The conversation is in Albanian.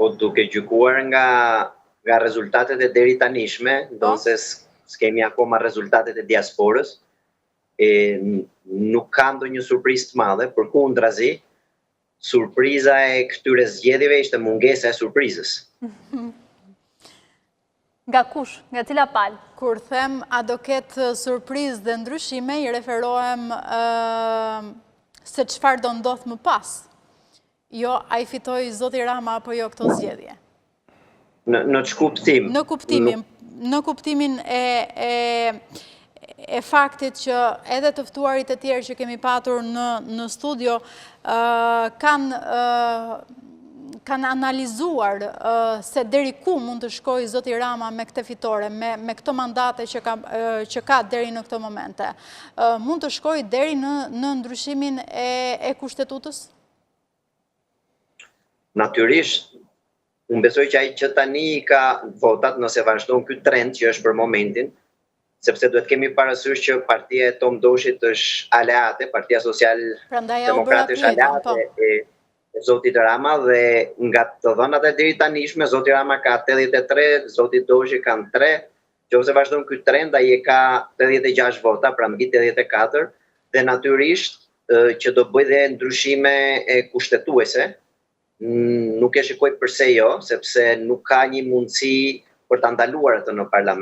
Po duke gjykuar nga rezultatet e deri tanishme, ndoshta s'kemi akoma rezultatet e diasporës, nuk ka ndonjë surprizë të madhe, përkundrazi, surpriza e këtyre zgjedhjeve ishte mungesa e surprizës. Nga kush? Nga cila palë? Kur them a do ketë surprizë dhe ndryshime, i referohem se çfarë do ndodh më pas. Jo, a i fitoi zoti Rama apo jo këto zgjedhje? Në ç'kuptim? Në kuptimin e faktit që edhe të ftuarit e tjerë që kemi patur në studio kanë analizuar se deri ku mund të shkojë zoti Rama me këtë fitore, me këto mandate që ka deri në këto momente. Mund të shkojë deri në ndryshimin e kushtetutës? Natyrisht, unë besoj që ai që tani ka votat nëse vazhdon ky trend që është për momentin, sepse duhet kemi parasysh që partia e Tom Doshit është aleate, Partia Social Demokrate është aleate e zotit Rama dhe nga të dhënat e deri tanishme, zoti Rama ka 83, zoti Doshi kanë 3, nëse vazhdon ky trend, ai ka 86 vota, pra mbi 84, dhe natyrisht që do bëj dhe ndryshime kushtetuese. Nuk e shikoj përse jo, sepse nuk ka një mundësi për ta ndaluar atë në parlament.